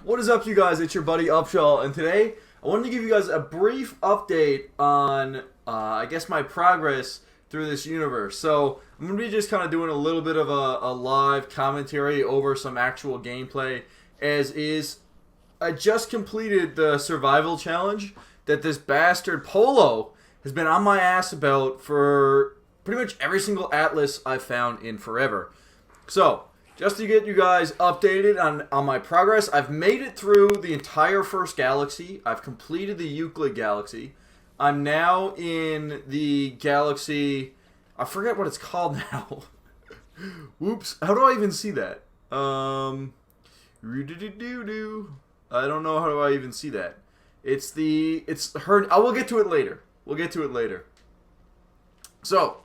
What is up, you guys? It's your buddy Upshaw, and today I wanted to give you guys a brief update on, I guess, my progress through this universe. So I'm going to be just kind of doing a little bit of a live commentary over some actual gameplay, as is. I just completed the survival challenge that this bastard Polo has been on my ass about for pretty much every single atlas I've found in forever. So, just to get you guys updated on my progress, I've made it through the entire first galaxy. I've completed the Euclid galaxy. I'm now in the galaxy... I forget what it's called now. Whoops. How do I even see that? I don't know how do I even see that. It's her... I will get to it later. We'll get to it later. So,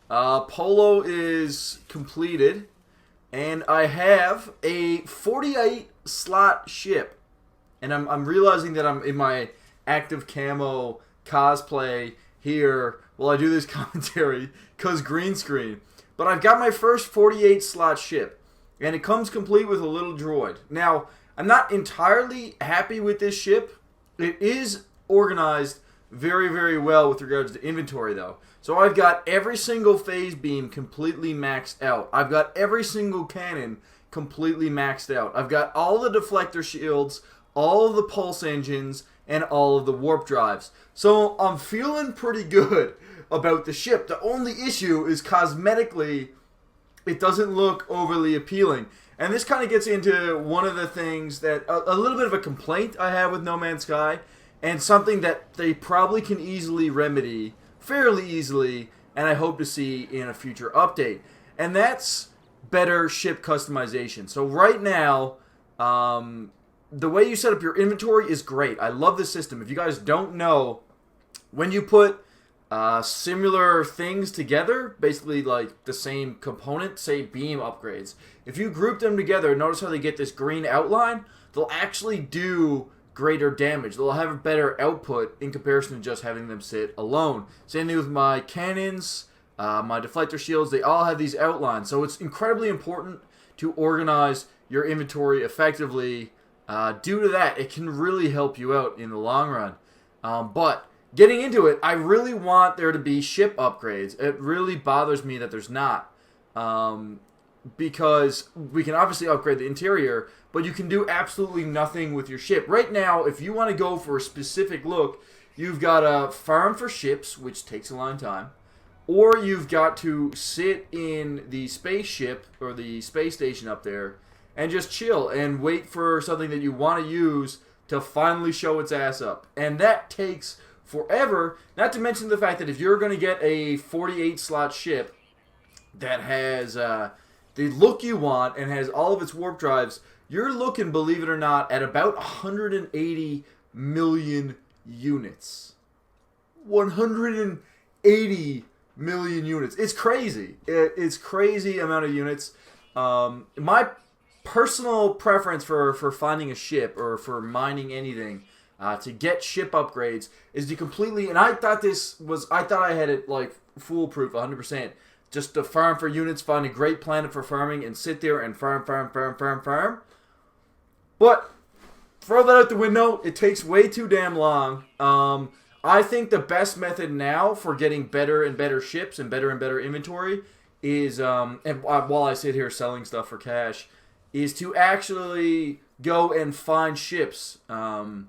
Polo is completed. And I have a 48 slot ship. And I'm realizing that I'm in my active camo cosplay here while I do this commentary because green screen. But I've got my first 48 slot ship. And it comes complete with a little droid. Now, I'm not entirely happy with this ship. It is organized very, very well with regards to inventory, though. So I've got every single phase beam completely maxed out. I've got every single cannon completely maxed out. I've got all the deflector shields, all of the pulse engines, and all of the warp drives. So I'm feeling pretty good about the ship. The only issue is cosmetically, it doesn't look overly appealing. And this kind of gets into one of the things that, a little bit of a complaint I have with No Man's Sky, and something that they probably can easily remedy, fairly easily, and I hope to see in a future update. And that's better ship customization. So right now, the way you set up your inventory is great. I love the system. If you guys don't know, when you put similar things together, basically like the same component, say beam upgrades, if you group them together, notice how they get this green outline? They'll actually do greater damage. They'll have a better output in comparison to just having them sit alone. Same thing with my cannons, my deflector shields. They all have these outlines. So it's incredibly important to organize your inventory effectively. Due to that, it can really help you out in the long run. But getting into it, I really want there to be ship upgrades. It really bothers me that there's not. Because we can obviously upgrade the interior, but you can do absolutely nothing with your ship. Right now, if you want to go for a specific look, you've got to farm for ships, which takes a long time, or you've got to sit in the spaceship or the space station up there and just chill and wait for something that you want to use to finally show its ass up. And that takes forever, not to mention the fact that if you're going to get a 48 slot ship that has the look you want and has all of its warp drives, you're looking, believe it or not, at about 180 million units. 180 million units. It's crazy. It's crazy amount of units. My personal preference for finding a ship or for mining anything to get ship upgrades is to completely, and I thought I had it like foolproof 100%. Just to farm for units, find a great planet for farming, and sit there and farm. But, throw that out the window. It takes way too damn long. I think the best method now for getting better and better ships and better inventory is, and while I sit here selling stuff for cash, is to actually go and find ships on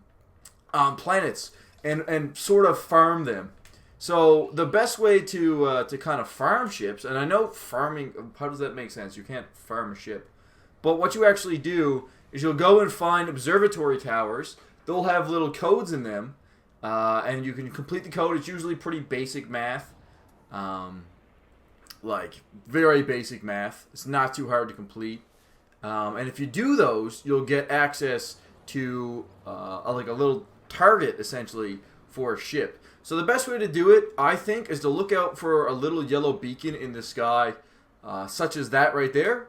planets and sort of farm them. So the best way to kind of farm ships, and I know farming, how does that make sense? You can't farm a ship. But what you actually do is you'll go and find observatory towers. They'll have little codes in them, and you can complete the code. It's usually pretty basic math, like very basic math. It's not too hard to complete. And if you do those, you'll get access to like a little target, essentially, for a ship. So the best way to do it, I think, is to look out for a little yellow beacon in the sky, such as that right there.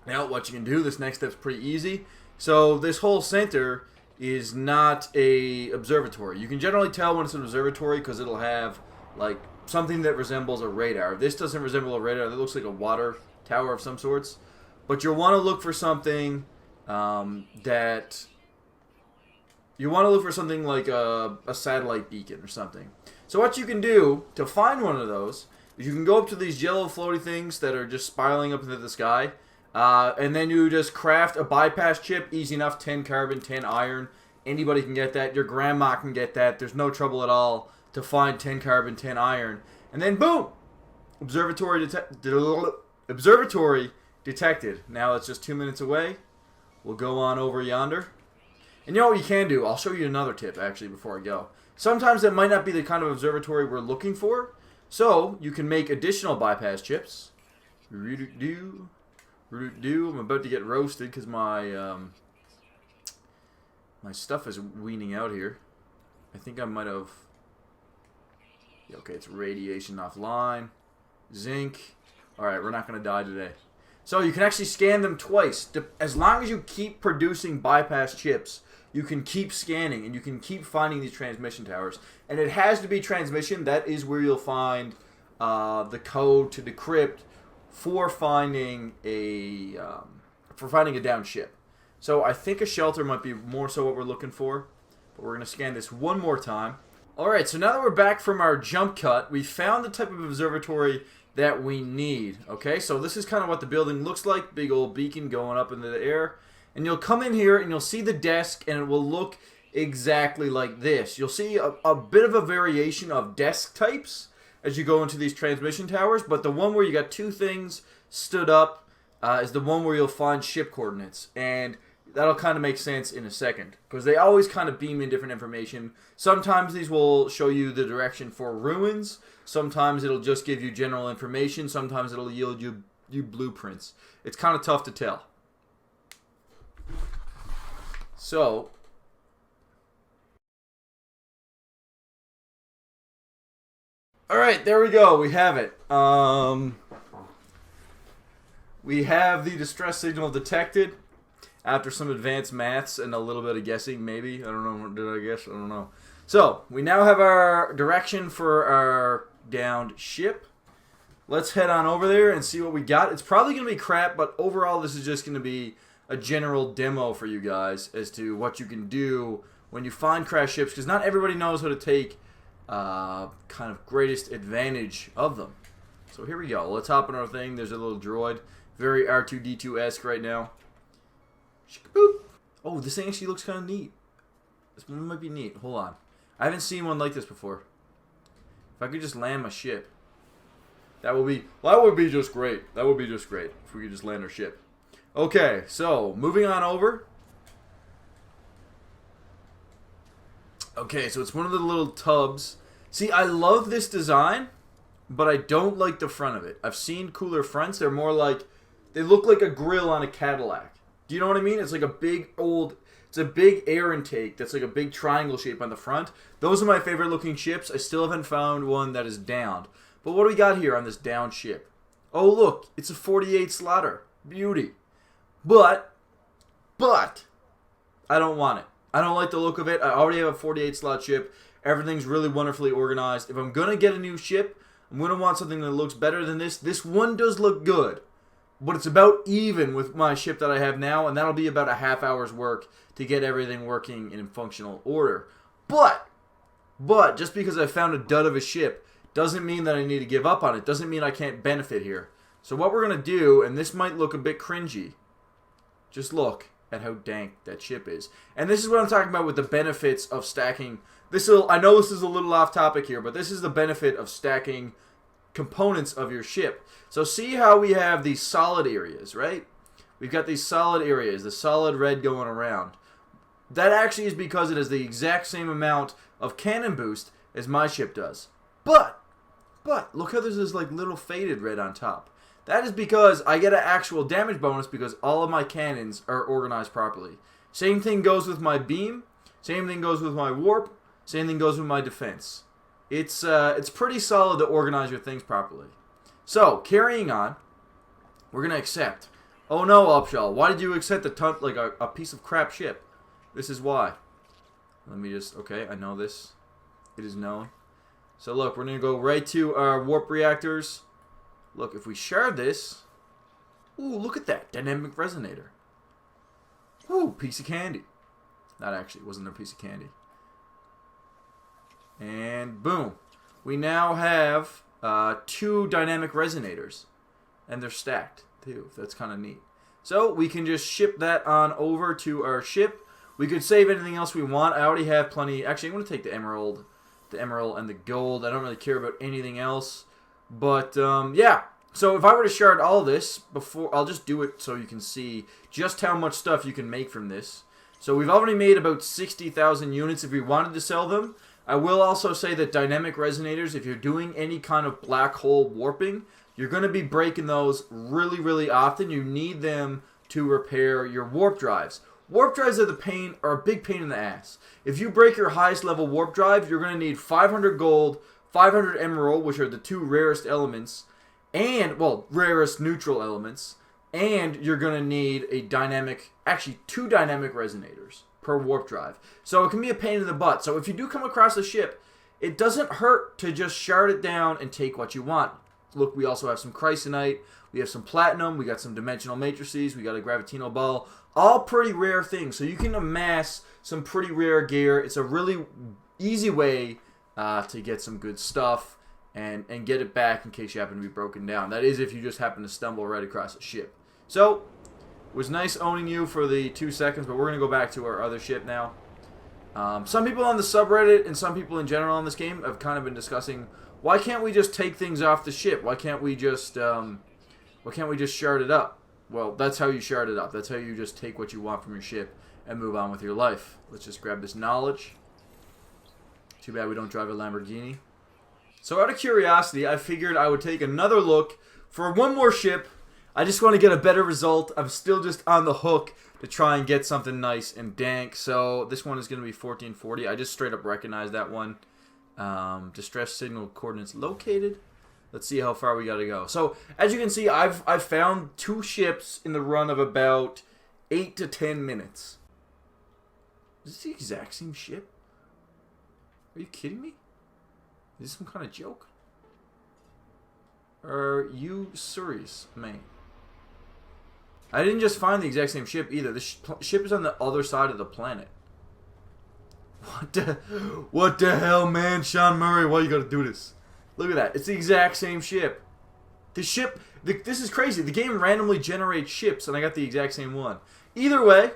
Now, what you can do, this next step's pretty easy. So this whole center is not a observatory. You can generally tell when it's an observatory because it'll have like something that resembles a radar. This doesn't resemble a radar. That looks like a water tower of some sorts. But you'll want to look for something that you want to look for something like a satellite beacon or something. So what you can do to find one of those is you can go up to these yellow floaty things that are just spiraling up into the sky, and then you just craft a bypass chip, easy enough, 10 carbon, 10 iron. Anybody can get that. Your grandma can get that. There's no trouble at all to find 10 carbon, 10 iron. And then boom! Observatory detected. Now it's just 2 minutes away. We'll go on over yonder. And you know what you can do? I'll show you another tip, actually, before I go. Sometimes that might not be the kind of observatory we're looking for. So, you can make additional bypass chips. I'm about to get roasted because my my stuff is weaning out here. I think I might have... Yeah, okay, it's radiation offline. Zinc. Alright, we're not going to die today. So you can actually scan them twice. As long as you keep producing bypass chips, you can keep scanning and you can keep finding these transmission towers. And it has to be transmission. That is where you'll find the code to decrypt for finding a downed ship. So I think a shelter might be more so what we're looking for. But we're going to scan this one more time. Alright, so now that we're back from our jump cut, we found the type of observatory that we need. Okay, so this is kind of what the building looks like. Big old beacon going up into the air. And you'll come in here and you'll see the desk and it will look exactly like this. You'll see a bit of a variation of desk types as you go into these transmission towers. But the one where you got two things stood up is the one where you'll find ship coordinates. And that'll kind of make sense in a second, because they always kind of beam in different information. Sometimes these will show you the direction for ruins. Sometimes it'll just give you general information. Sometimes it'll yield you blueprints. It's kind of tough to tell. So, alright, there we go. We have it. We have the distress signal detected. After some advanced maths and a little bit of guessing, maybe. I don't know. Did I guess? I don't know. So, we now have our direction for our downed ship. Let's head on over there and see what we got. It's probably going to be crap, but overall this is just going to be a general demo for you guys as to what you can do when you find crashed ships, because not everybody knows how to take kind of greatest advantage of them. So here we go. Let's hop on our thing. There's a little droid. Very R2-D2-esque right now. Boop. Oh, this thing actually looks kind of neat. This one might be neat. Hold on. I haven't seen one like this before. If I could just land my ship. That would be just great. That would be just great if we could just land our ship. Okay, so moving on over. Okay, so it's one of the little tubs. See, I love this design, but I don't like the front of it. I've seen cooler fronts. They're more like, they look like a grill on a Cadillac. Do you know what I mean? It's like a big it's a big air intake that's like a big triangle shape on the front. Those are my favorite looking ships. I still haven't found one that is downed. But what do we got here on this downed ship? Oh, look, it's a 48 slaughter. Beauty. But, I don't want it. I don't like the look of it. I already have a 48 slot ship. Everything's really wonderfully organized. If I'm going to get a new ship, I'm going to want something that looks better than this. This one does look good. But it's about even with my ship that I have now, and that'll be about a half hour's work to get everything working in functional order. But, just because I found a dud of a ship doesn't mean that I need to give up on it. Doesn't mean I can't benefit here. So what we're going to do, and this might look a bit cringy, just look at how dank that ship is. And this is what I'm talking about with the benefits of stacking. I know this is a little off topic here, but this is the benefit of stacking components of your ship. So see how we have these solid areas, right? We've got these solid areas, the solid red going around. That actually is because it has the exact same amount of cannon boost as my ship does. But look how there's this like little faded red on top. That is because I get an actual damage bonus because all of my cannons are organized properly. Same thing goes with my beam. Same thing goes with my warp. Same thing goes with my defense. It's pretty solid to organize your things properly. So, carrying on, we're going to accept. Oh no, Upshaw, why did you accept a piece of crap ship? This is why. Let me just, okay, I know this. It is known. So look, we're going to go right to our warp reactors. Look, if we shard this, ooh, look at that, dynamic resonator. Woo, piece of candy. Not actually, it wasn't a piece of candy. And boom. We now have 2 dynamic resonators. And they're stacked, too. That's kind of neat. So we can just ship that on over to our ship. We could save anything else we want. I already have plenty. Actually, I'm going to take the emerald and the gold. I don't really care about anything else. But, yeah. So if I were to shard all of this before, I'll just do it so you can see just how much stuff you can make from this. So we've already made about 60,000 units if we wanted to sell them. I will also say that dynamic resonators, if you're doing any kind of black hole warping, you're going to be breaking those really, really often. You need them to repair your warp drives. Warp drives are a big pain in the ass. If you break your highest level warp drive, you're going to need 500 gold, 500 emerald, which are the 2 rarest elements, and, well, rarest neutral elements, and you're going to need a dynamic, actually 2 dynamic resonators per warp drive. So it can be a pain in the butt. So if you do come across a ship, it doesn't hurt to just shard it down and take what you want. Look, we also have some chrysonite, we have some platinum, we got some dimensional matrices, we got a gravitino ball, all pretty rare things. So you can amass some pretty rare gear. It's a really easy way to get some good stuff and get it back in case you happen to be broken down. That is if you just happen to stumble right across a ship. So, it was nice owning you for the 2 seconds, but we're going to go back to our other ship now. Some people on the subreddit and some people in general on this game have kind of been discussing, why can't we just take things off the ship? Why can't we just shard it up? Well, that's how you shard it up. That's how you just take what you want from your ship and move on with your life. Let's just grab this knowledge. Too bad we don't drive a Lamborghini. So out of curiosity, I figured I would take another look for one more ship. I just want to get a better result. I'm still just on the hook to try and get something nice and dank. So this one is going to be 1440. I just straight up recognize that one. Distress signal coordinates located. Let's see how far we got to go. So as you can see, I've found 2 ships in the run of about 8 to 10 minutes. Is this the exact same ship? Are you kidding me? Is this some kind of joke? Are you serious, man? I didn't just find the exact same ship either. The ship is on the other side of the planet. What the hell, man? Sean Murray, why you gotta do this? Look at that. It's the exact same ship. This is crazy. The game randomly generates ships, and I got the exact same one. Either way,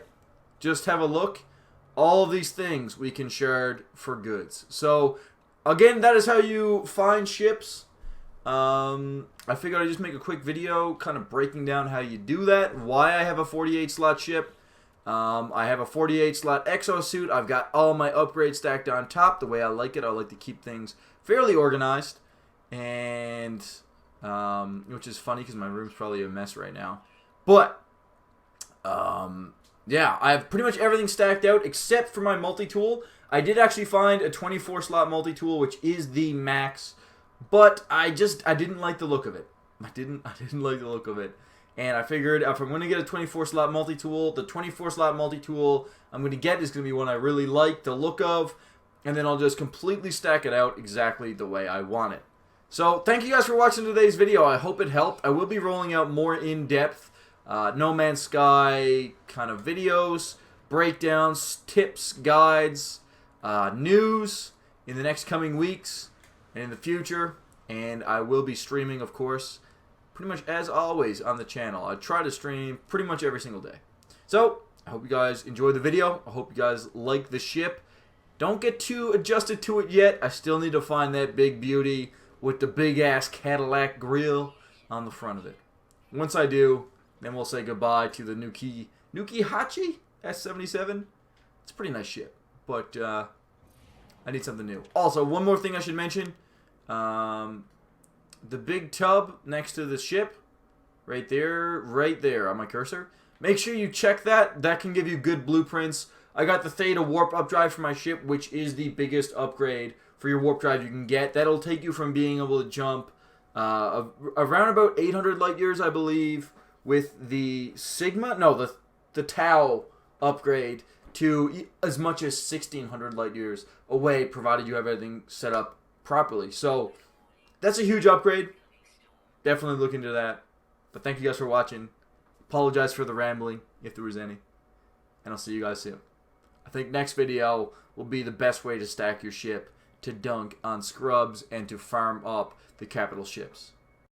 just have a look. All of these things we can shard for goods. So, again, that is how you find ships. I figured I'd just make a quick video kind of breaking down how you do that, why I have a 48 slot ship. I have a 48 slot exosuit. I've got all my upgrades stacked on top the way I like it. I like to keep things fairly organized, and which is funny because my room's probably a mess right now. But yeah, I have pretty much everything stacked out except for my multi-tool. I did actually find a 24 slot multi-tool, which is the max, but I didn't like the look of it. I didn't like the look of it. And I figured if I'm going to get a 24 slot multi-tool, the 24 slot multi-tool I'm going to get is going to be one I really like the look of, and then I'll just completely stack it out exactly the way I want it. So thank you guys for watching today's video. I hope it helped. I will be rolling out more in-depth No Man's Sky kind of videos, breakdowns, tips, guides, news in the next coming weeks and in the future. And I will be streaming, of course, pretty much as always on the channel. I try to stream pretty much every single day. So, I hope you guys enjoyed the video. I hope you guys like the ship. Don't get too adjusted to it yet. I still need to find that big beauty with the big-ass Cadillac grill on the front of it. Once I do, then we'll say goodbye to the Nuki Hachi S77. It's a pretty nice ship, but I need something new. Also, one more thing I should mention. The big tub next to the ship, right there on my cursor. Make sure you check that. That can give you good blueprints. I got the Theta warp up drive for my ship, which is the biggest upgrade for your warp drive you can get. That'll take you from being able to jump around about 800 light years, I believe, with the Sigma, no, the Tau upgrade, to as much as 1600 light years away, provided you have everything set up properly. So that's a huge upgrade. Definitely look into that. But thank you guys for watching. Apologize for the rambling, if there was any. and I'll see you guys soon. I think next video will be the best way to stack your ship to dunk on scrubs and to farm up the capital ships.